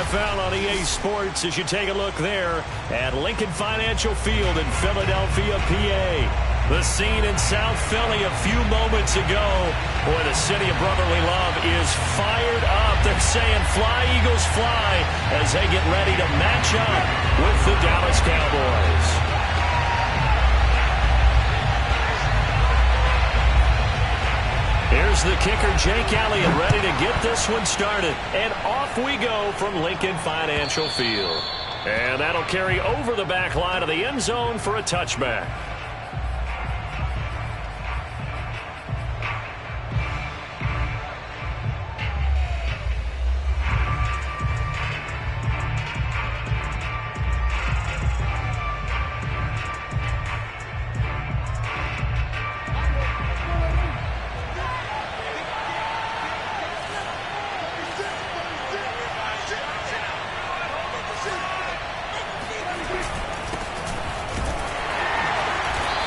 NFL on EA Sports as you take a look there at Lincoln Financial Field in Philadelphia, PA. The scene in South Philly a few moments ago. Boy, the city of brotherly love is fired up. They're saying fly, Eagles, fly as they get ready to match up with the Dallas Cowboys. Here's the kicker, Jake Elliott, ready to get this one started. And off we go from Lincoln Financial Field. And that'll carry over the back line of the end zone for a touchback.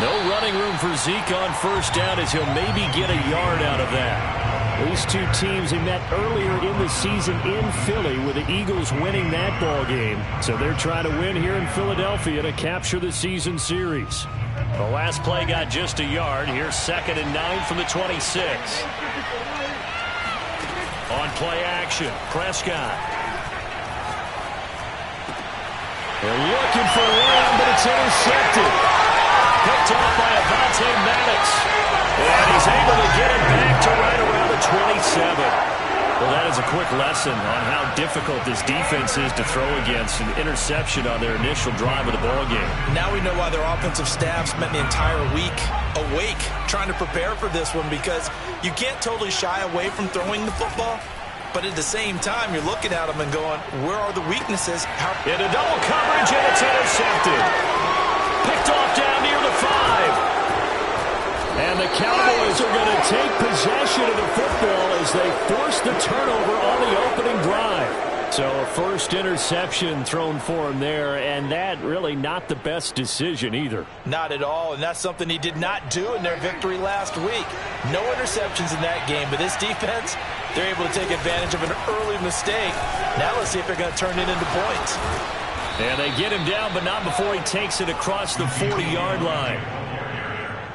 No running room for Zeke on first down as he'll maybe get a yard out of that. These two teams they met earlier in the season in Philly with the Eagles winning that ball game. So they're trying to win here in Philadelphia to capture the season series. The last play got just a yard. Here's 2nd and 9 from the 26. On play action, Prescott. They're looking for one, but it's intercepted. Picked off by Avonte Maddox. And he's able to get it back to right around the 27. Well, that is a quick lesson on how difficult this defense is to throw against. An interception on their initial drive of the ballgame. Now we know why their offensive staff spent the entire week awake trying to prepare for this one, because you can't totally shy away from throwing the football. But at the same time, you're looking at them and going, where are the weaknesses? Into double coverage, and it's intercepted. Picked off down near the 5. And the Cowboys are going to take possession of the football as they force the turnover on the opening drive. So a first interception thrown for him there, and that really not the best decision either. Not at all, and that's something he did not do in their victory last week. No interceptions in that game, but this defense, they're able to take advantage of an early mistake. Now let's see if they're going to turn it into points. And they get him down, but not before he takes it across the 40-yard line.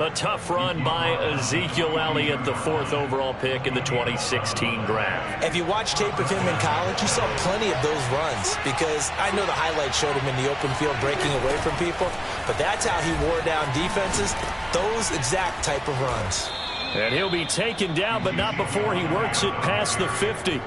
A tough run by Ezekiel Elliott, the 4th overall pick in the 2016 draft. If you watch tape of him in college, you saw plenty of those runs, because I know the highlights showed him in the open field breaking away from people, but that's how he wore down defenses, those exact type of runs. And he'll be taken down, but not before he works it past the 50.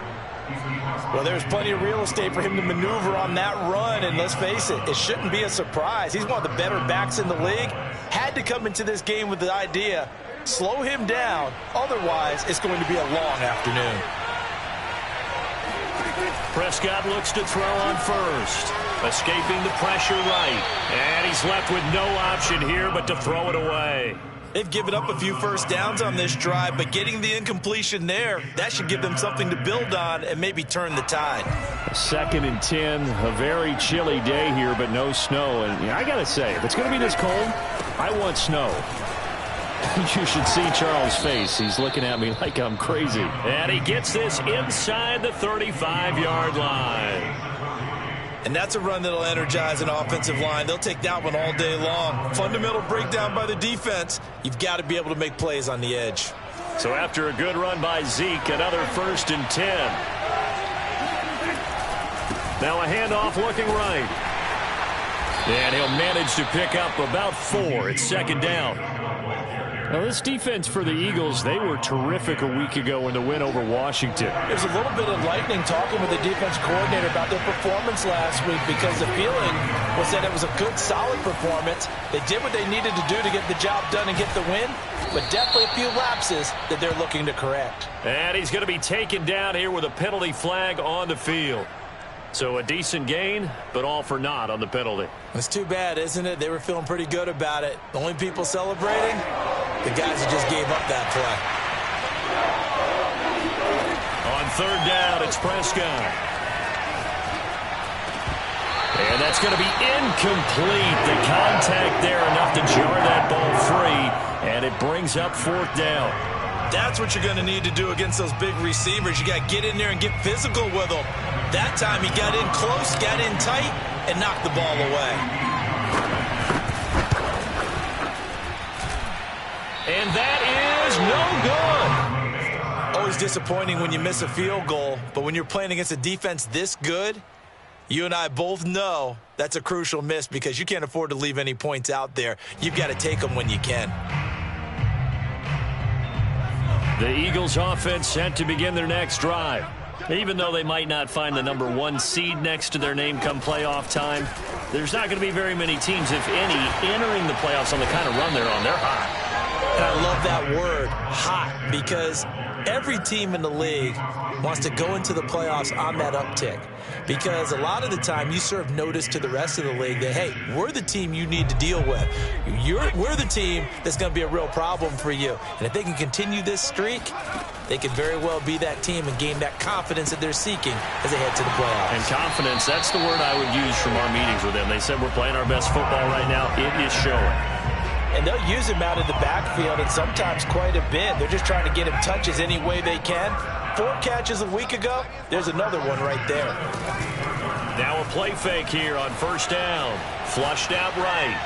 Well, there's plenty of real estate for him to maneuver on that run, and let's face it, it shouldn't be a surprise. He's one of the better backs in the league. Had to come into this game with the idea, slow him down, otherwise it's going to be a long afternoon. Prescott looks to throw on first, escaping the pressure right, and he's left with no option here but to throw it away. They've given up a few first downs on this drive, but getting the incompletion there, that should give them something to build on and maybe turn the tide. 2nd and 10, a very chilly day here, but no snow. And I got to say, if it's going to be this cold, I want snow. You should see Charles' face. He's looking at me like I'm crazy. And he gets this inside the 35-yard line. And that's a run that'll energize an offensive line. They'll take that one all day long. Fundamental breakdown by the defense. You've got to be able to make plays on the edge. So after a good run by Zeke, another 1st and 10. Now a handoff looking right. And he'll manage to pick up about 4. It's 2nd down. Now, this defense for the Eagles, they were terrific a week ago in the win over Washington. There's a little bit of lightning talking with the defense coordinator about their performance last week, because the feeling was that it was a good, solid performance. They did what they needed to do to get the job done and get the win, but definitely a few lapses that they're looking to correct. And he's going to be taken down here with a penalty flag on the field. So a decent gain, but all for naught on the penalty. It's too bad, isn't it? They were feeling pretty good about it. The only people celebrating, the guys who just gave up that play. On 3rd down, it's Prescott. And that's going to be incomplete. The contact there enough to jar that ball free, and it brings up 4th down. That's what you're going to need to do against those big receivers. You got to get in there and get physical with them. That time he got in close, got in tight, and knocked the ball away. And that is no good. Always disappointing when you miss a field goal, but when you're playing against a defense this good, you and I both know that's a crucial miss because you can't afford to leave any points out there. You've got to take them when you can. The Eagles offense set to begin their next drive. Even though they might not find the #1 seed next to their name come playoff time, there's not going to be very many teams, if any, entering the playoffs on the kind of run they're on. They're hot. And I love that word, hot, because every team in the league wants to go into the playoffs on that uptick. Because a lot of the time you serve notice to the rest of the league that, hey, we're the team you need to deal with. We're the team that's going to be a real problem for you. And if they can continue this streak, they could very well be that team and gain that confidence that they're seeking as they head to the playoffs. And confidence, that's the word I would use from our meetings with them. They said we're playing our best football right now. It is showing. And they'll use him out of the backfield, and sometimes quite a bit. They're just trying to get him touches any way they can. 4 catches a week ago. There's another one right there. Now a play fake here on first down. Flushed out right.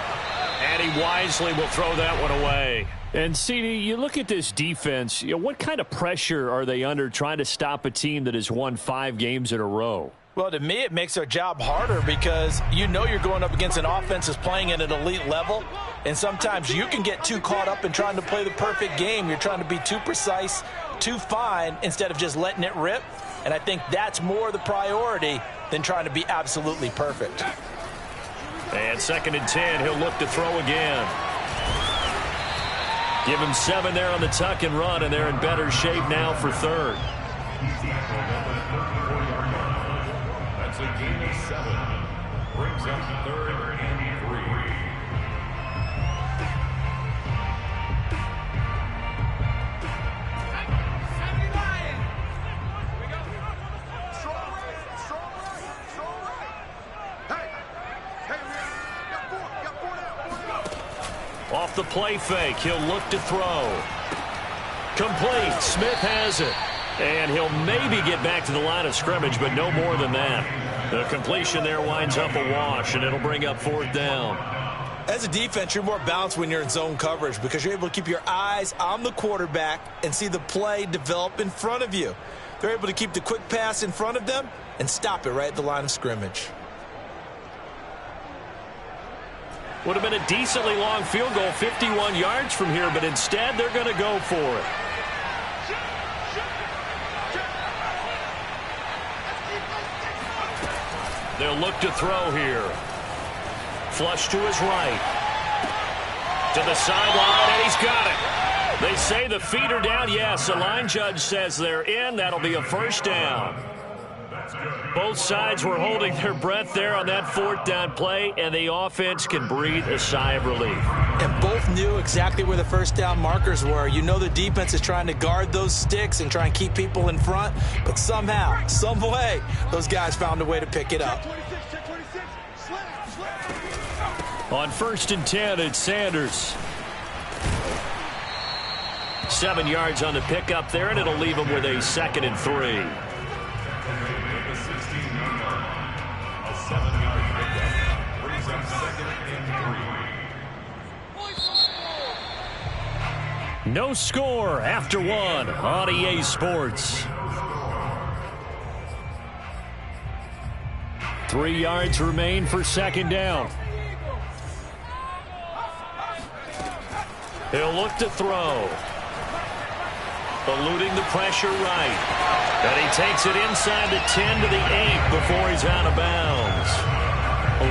And he wisely will throw that one away. And, CD, you look at this defense, what kind of pressure are they under trying to stop a team that has won 5 games in a row? Well, to me, it makes their job harder because you know you're going up against an offense that's playing at an elite level, and sometimes you can get too caught up in trying to play the perfect game. You're trying to be too precise, too fine, instead of just letting it rip, and I think that's more the priority than trying to be absolutely perfect. And 2nd and 10, he'll look to throw again. Give him 7 there on the tuck and run, and they're in better shape now for 3rd. That's a gain of 7. Brings up 3rd and 3. Off the play fake, he'll look to throw. Complete. Smith has it. And he'll maybe get back to the line of scrimmage, but no more than that. The completion there winds up a wash, and it'll bring up 4th down. As a defense, you're more balanced when you're in zone coverage because you're able to keep your eyes on the quarterback and see the play develop in front of you. They're able to keep the quick pass in front of them and stop it right at the line of scrimmage. Would have been a decently long field goal, 51 yards from here, but instead they're going to go for it. They'll look to throw here. Flush to his right. To the sideline, and he's got it. They say the feet are down. Yes, the line judge says they're in. That'll be a 1st down. Both sides were holding their breath there on that 4th down play, and the offense can breathe a sigh of relief. And both knew exactly where the 1st down markers were. You know the defense is trying to guard those sticks and try and keep people in front, but somehow, some way, those guys found a way to pick it up. On 1st and 10, it's Sanders. 7 yards on the pickup there, and it'll leave him with a 2nd and 3. No score after 1 on EA Sports. 3 yards remain for 2nd down. He'll look to throw. Eluding the pressure right. And he takes it inside the 10 to the 8 before he's out of bounds.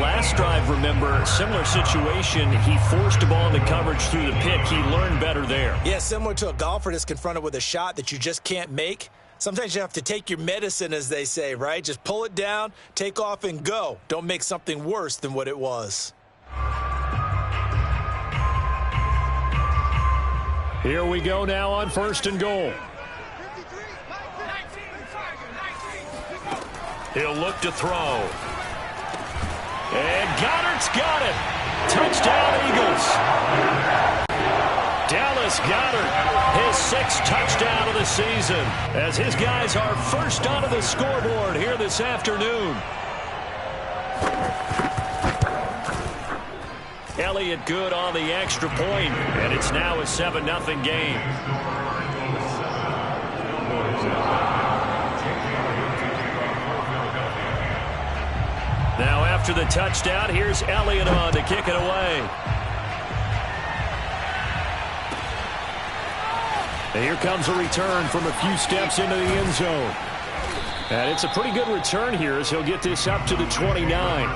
Last drive, remember, similar situation. He forced a ball into coverage through the pick. He learned better there. Yeah, similar to a golfer that's confronted with a shot that you just can't make. Sometimes you have to take your medicine, as they say, right? Just pull it down, take off, and go. Don't make something worse than what it was. Here we go now on 1st and goal. He'll look to throw. And Goddard's got it. Touchdown, Eagles. Dallas Goedert, his 6th touchdown of the season, as his guys are first onto the scoreboard here this afternoon. Elliott good on the extra point, and it's now a 7-0 game. Now after the touchdown, here's Elliott on to kick it away. And here comes a return from a few steps into the end zone. And it's a pretty good return here as he'll get this up to the 29.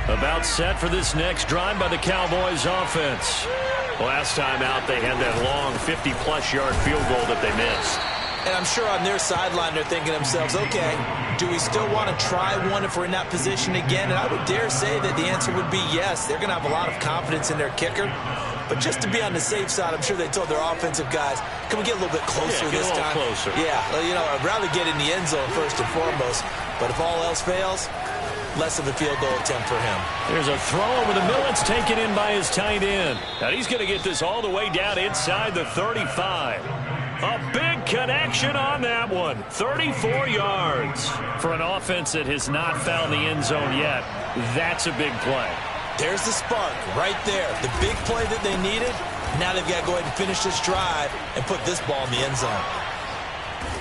About set for this next drive by the Cowboys offense. Last time out, they had that long 50-plus yard field goal that they missed. And I'm sure on their sideline they're thinking to themselves, okay, do we still want to try one if we're in that position again? And I would dare say that the answer would be yes. They're going to have a lot of confidence in their kicker. But just to be on the safe side, I'm sure they told their offensive guys, can we get a little bit closer this time? Closer. Yeah, you know, I'd rather get in the end zone first and foremost. But if all else fails, less of a field goal attempt for him. There's a throw over the middle. It's taken in by his tight end. And he's going to get this all the way down inside the 35. A big connection on that one. 34 yards. For an offense that has not found the end zone yet, that's a big play. There's the spark right there. The big play that they needed. Now they've got to go ahead and finish this drive and put this ball in the end zone.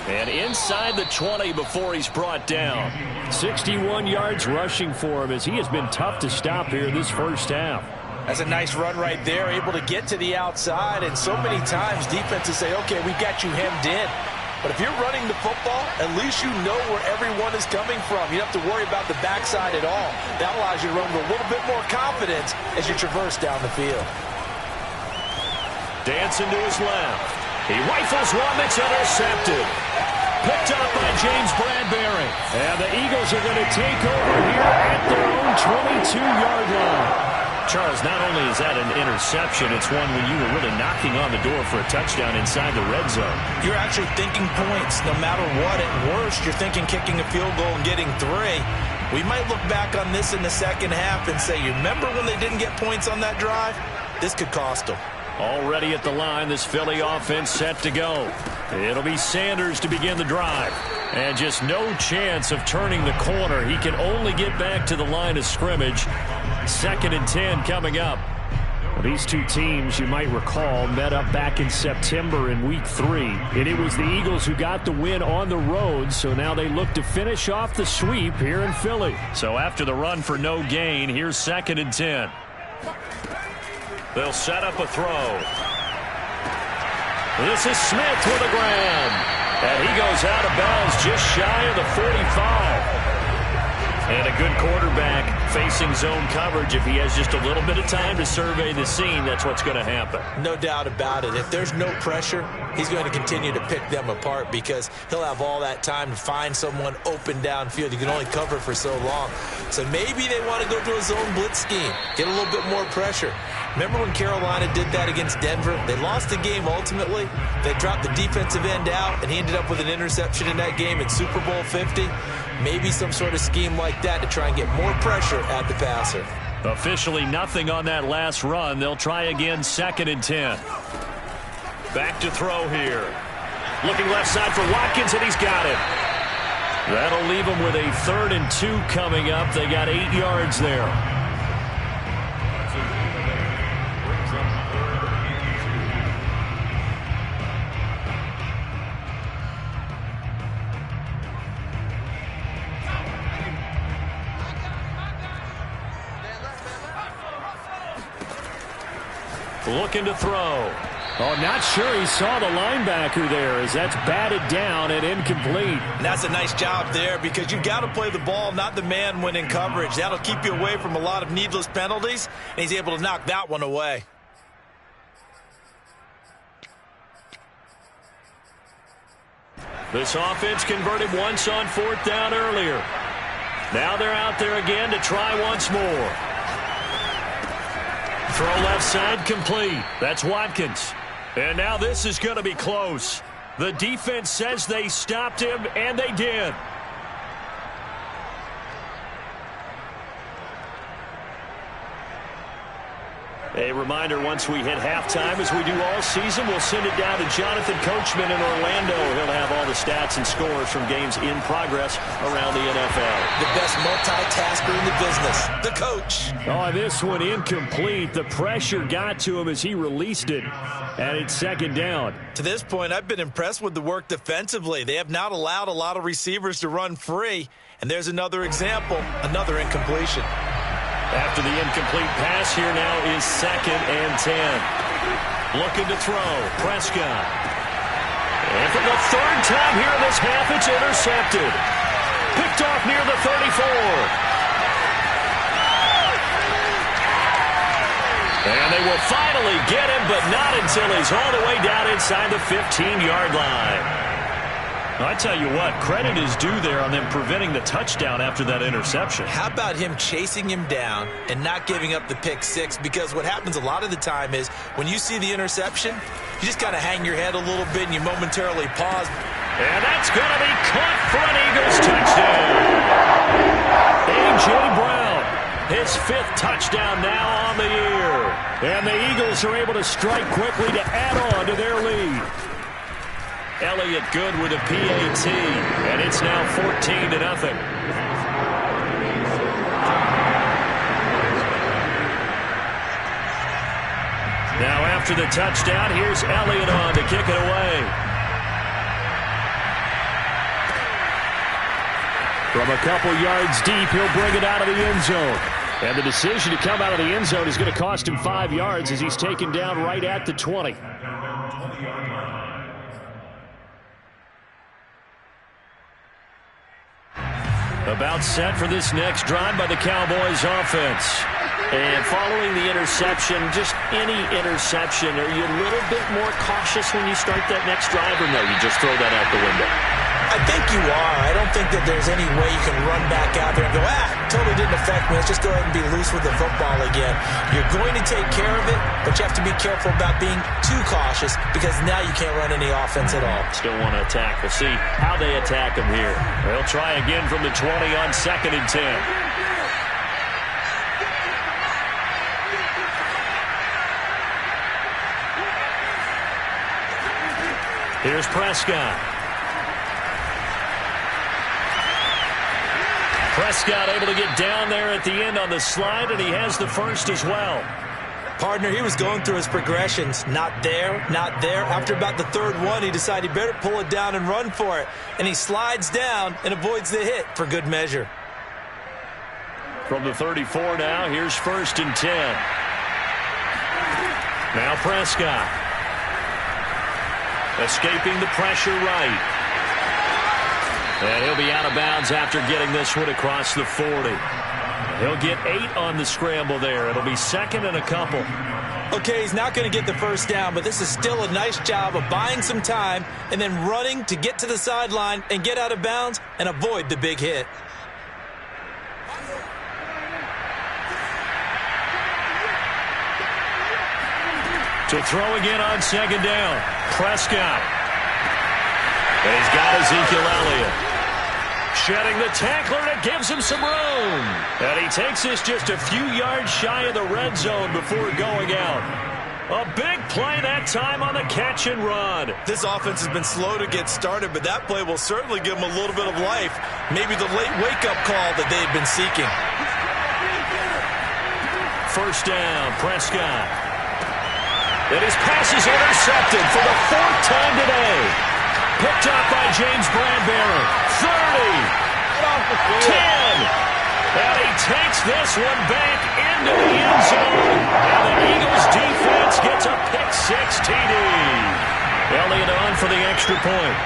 And inside the 20 before he's brought down. 61 yards rushing for him as he has been tough to stop here this first half. That's a nice run right there, able to get to the outside. And so many times defenses say, okay, we've got you hemmed in. But if you're running the football, at least you know where everyone is coming from. You don't have to worry about the backside at all. That allows you to run with a little bit more confidence as you traverse down the field. Dancing to his left. He rifles one that's intercepted. Picked up by James Bradbury. And the Eagles are going to take over here at their own 22-yard line. Charles, not only is that an interception, it's one when you were really knocking on the door for a touchdown inside the red zone. You're actually thinking points no matter what. At worst, you're thinking kicking a field goal and getting 3. We might look back on this in the second half and say, you remember when they didn't get points on that drive? This could cost them. Already at the line, this Philly offense set to go. It'll be Sanders to begin the drive. And just no chance of turning the corner. He can only get back to the line of scrimmage. 2nd and 10 coming up. These two teams, you might recall, met up back in September in Week 3. And it was the Eagles who got the win on the road, so now they look to finish off the sweep here in Philly. So after the run for no gain, here's 2nd and 10. They'll set up a throw. This is Smith with a grab. And he goes out of bounds just shy of the 45. And a good quarterback facing zone coverage. If he has just a little bit of time to survey the scene, that's what's going to happen. No doubt about it. If there's no pressure, he's going to continue to pick them apart because he'll have all that time to find someone open downfield. You can only cover for so long. So maybe they want to go to a zone blitz scheme, get a little bit more pressure. Remember when Carolina did that against Denver? They lost the game ultimately. They dropped the defensive end out, and he ended up with an interception in that game in Super Bowl 50. Maybe some sort of scheme like that to try and get more pressure at the passer. Officially nothing on that last run. They'll try again 2nd and 10. Back to throw here. Looking left side for Watkins, and he's got it. That'll leave them with a 3rd and 2 coming up. They got 8 yards there. Looking to throw. Oh, not sure he saw the linebacker there as that's batted down and incomplete. And that's a nice job there because you've got to play the ball, not the man when in coverage. That'll keep you away from a lot of needless penalties, and he's able to knock that one away. This offense converted once on 4th down earlier. Now they're out there again to try once more. Throw left side complete. That's Watkins. And now this is going to be close. The defense says they stopped him, and they did. A reminder, once we hit halftime, as we do all season, we'll send it down to Jonathan Coachman in Orlando. He'll have all the stats and scores from games in progress around the NFL. The best multitasker in the business, the coach. Oh, this one incomplete. The pressure got to him as he released it, and it's second down. To this point, I've been impressed with the work defensively. They have not allowed a lot of receivers to run free, and there's another example, another incompletion. After the incomplete pass, here now is 2nd and 10. Looking to throw, Prescott. And for the third time here in this half, it's intercepted. Picked off near the 34. And they will finally get him, but not until he's all the way down inside the 15-yard line. I tell you what, credit is due there on them preventing the touchdown after that interception. How about him chasing him down and not giving up the pick six? Because what happens a lot of the time is when you see the interception, you just kind of hang your head a little bit and you momentarily pause. And that's going to be caught for an Eagles touchdown. A.J. Brown, his 5th touchdown now on the year. And the Eagles are able to strike quickly to add on to their lead. Elliott good with a PAT, and it's now 14-0. Now after the touchdown, here's Elliott on to kick it away. From a couple yards deep, he'll bring it out of the end zone. And the decision to come out of the end zone is going to cost him 5 yards as he's taken down right at the 20. About set for this next drive by the Cowboys offense. And following the interception, just any interception, are you a little bit more cautious when you start that next drive, or no, you just throw that out the window? I think you are. I don't think that there's any way you can run back out there and go, totally didn't affect me. Let's just go ahead and be loose with the football again. You're going to take care of it, but you have to be careful about being too cautious because now you can't run any offense at all. Still want to attack. We'll see how they attack him here. They'll try again from the 20 on 2nd and 10. Here's Prescott. Prescott able to get down there at the end on the slide, and he has the first as well. Partner, he was going through his progressions. Not there, not there. After about the 3rd one, he decided he better pull it down and run for it. And he slides down and avoids the hit for good measure. From the 34 now, here's 1st and 10. Now Prescott. Escaping the pressure right. And he'll be out of bounds after getting this one across the 40. He'll get 8 on the scramble there. It'll be 2nd and a couple. Okay, he's not going to get the first down, but this is still a nice job of buying some time and then running to get to the sideline and get out of bounds and avoid the big hit. To throw again on 2nd down. Prescott. And he's got Ezekiel Elliott. Shedding the tackler, and it gives him some room. And he takes this just a few yards shy of the red zone before going out. A big play that time on the catch and run. This offense has been slow to get started, but that play will certainly give them a little bit of life. Maybe the late wake-up call that they've been seeking. First down, Prescott. And his pass is intercepted for the 4th time today. Picked up by James Bradbury. 30. 10. And he takes this one back into the end zone. And the Eagles defense gets a pick-6 TD. Elliott on for the extra point.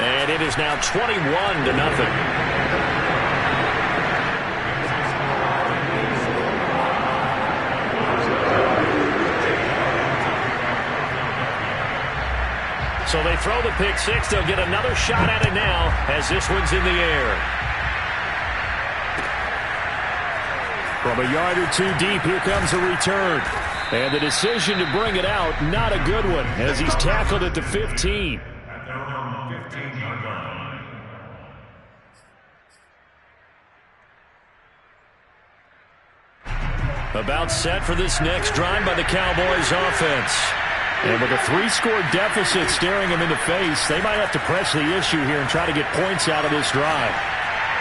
And it is now 21-0. So they throw the pick-6. They'll get another shot at it now as this one's in the air. From a yard or two deep, here comes a return. And the decision to bring it out, not a good one, as he's tackled at the 15. At their own 15-yard line. About set for this next drive by the Cowboys offense. And with a 3-score deficit staring him in the face, they might have to press the issue here and try to get points out of this drive.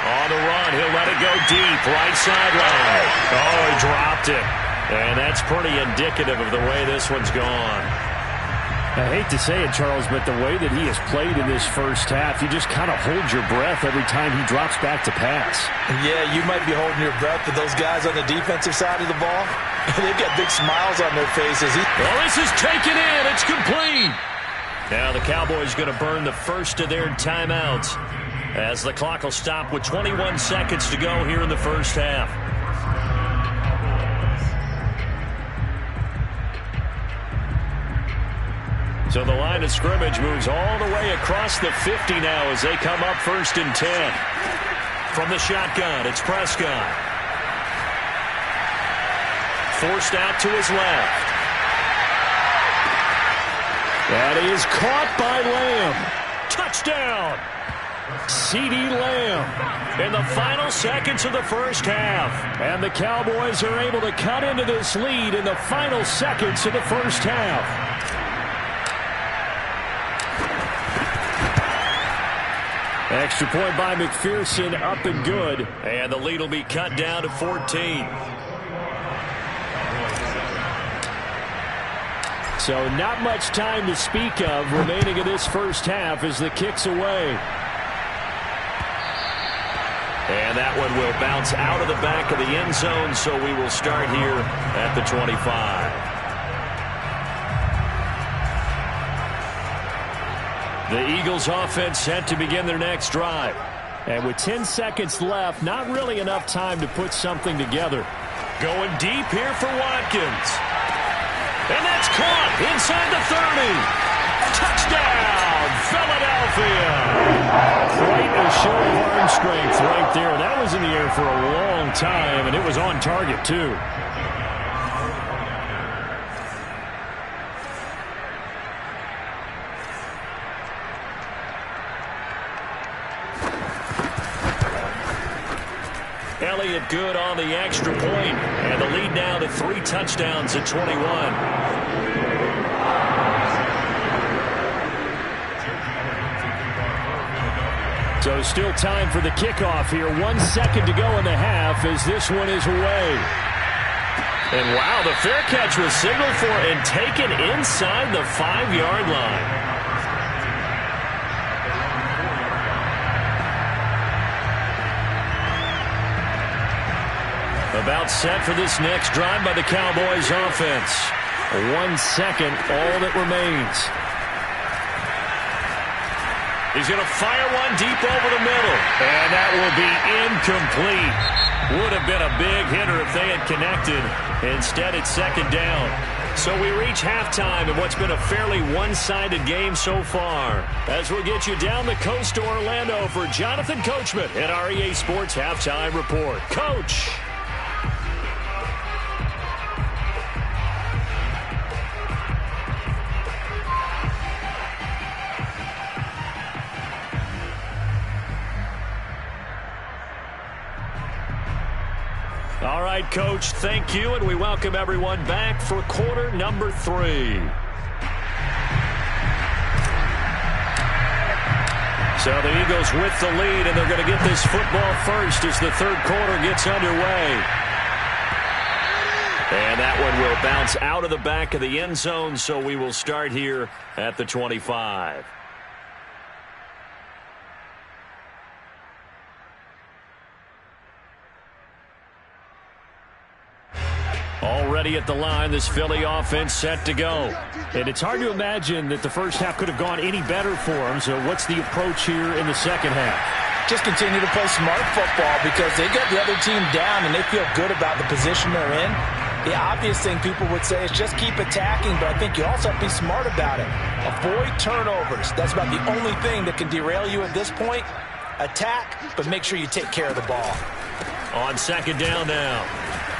On the run, he'll let it go deep, right sideline. Oh, he dropped it. And that's pretty indicative of the way this one's gone. I hate to say it, Charles, but the way that he has played in this first half, you just kind of hold your breath every time he drops back to pass. Yeah, you might be holding your breath, but those guys on the defensive side of the ball, they've got big smiles on their faces. Well, this is taken in. It's complete. Now the Cowboys going to burn the first of their timeouts as the clock will stop with 21 seconds to go here in the first half. So the line of scrimmage moves all the way across the 50 now as they come up 1st and 10. From the shotgun, it's Prescott. Forced out to his left. That is caught by Lamb. Touchdown! CeeDee Lamb in the final seconds of the first half. And the Cowboys are able to cut into this lead in the final seconds of the first half. Extra point by McPherson, up and good. And the lead will be cut down to 14. So not much time to speak of remaining in this first half as the kick's away. And that one will bounce out of the back of the end zone, so we will start here at the 25. The Eagles offense set to begin their next drive. And with 10 seconds left, not really enough time to put something together. Going deep here for Watkins. And that's caught inside the 30. Touchdown, Philadelphia. Quite a show of arm strength right there. That was in the air for a long time, and it was on target, too. Elliott good on the extra point, and the lead now to 3 touchdowns at 21. So still time for the kickoff here. 1 second to go in the half as this one is away. And wow, the fair catch was signaled for and taken inside the 5-yard line. About set for this next drive by the Cowboys offense. 1 second, all that remains. He's going to fire one deep over the middle. And that will be incomplete. Would have been a big hitter if they had connected. Instead, it's 2nd down. So we reach halftime in what's been a fairly one-sided game so far. As we'll get you down the coast to Orlando for Jonathan Coachman at our EA Sports Halftime Report. Coach! All right, Coach, thank you, and we welcome everyone back for quarter number 3. So the Eagles with the lead, and they're going to get this football first as the 3rd quarter gets underway. And that one will bounce out of the back of the end zone, so we will start here at the 25. Already at the line, this Philly offense set to go. And it's hard to imagine that the first half could have gone any better for them. So what's the approach here in the second half? Just continue to play smart football because they got the other team down and they feel good about the position they're in. The obvious thing people would say is just keep attacking, but I think you also have to be smart about it. Avoid turnovers. That's about the only thing that can derail you at this point. Attack, but make sure you take care of the ball. On 2nd down now.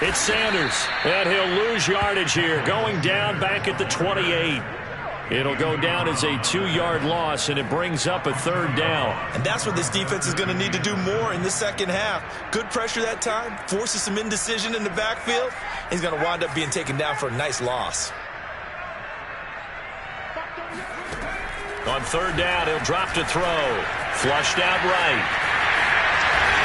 It's Sanders, and he'll lose yardage here, going down back at the 28. It'll go down as a 2-yard loss, and it brings up a 3rd down. And that's what this defense is going to need to do more in the second half. Good pressure that time, forces some indecision in the backfield. He's going to wind up being taken down for a nice loss. On 3rd down, he'll drop to throw. Flushed out right.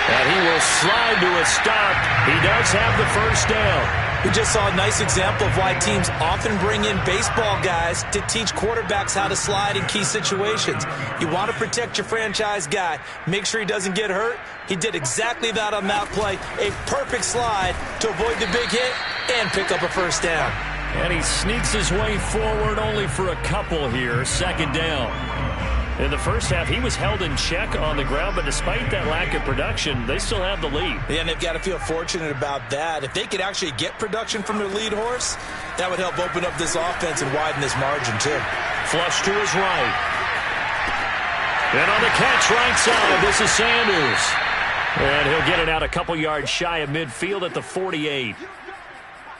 And he will slide to a stop. He does have the 1st down. We just saw a nice example of why teams often bring in baseball guys to teach quarterbacks how to slide in key situations. You want to protect your franchise guy. Make sure he doesn't get hurt. He did exactly that on that play. A perfect slide to avoid the big hit and pick up a 1st down. And he sneaks his way forward only for a couple here. 2nd down. In the first half, he was held in check on the ground, but despite that lack of production, they still have the lead. Yeah, and they've got to feel fortunate about that. If they could actually get production from their lead horse, that would help open up this offense and widen this margin, too. Flush to his right. And on the catch right side, this is Sanders. And he'll get it out a couple yards shy of midfield at the 48.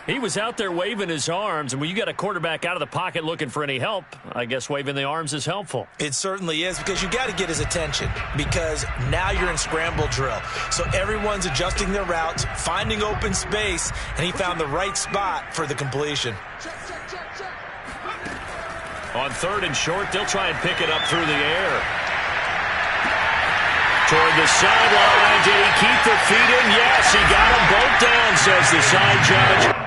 He was out there waving his arms, and when you got a quarterback out of the pocket looking for any help, I guess waving the arms is helpful. It certainly is, because you got to get his attention, because now you're in scramble drill. So everyone's adjusting their routes, finding open space, and he found the right spot for the completion. On 3rd and short, they'll try and pick it up through the air. Toward the sideline, did he keep the feet in? Yes, he got them both down, says the side judge.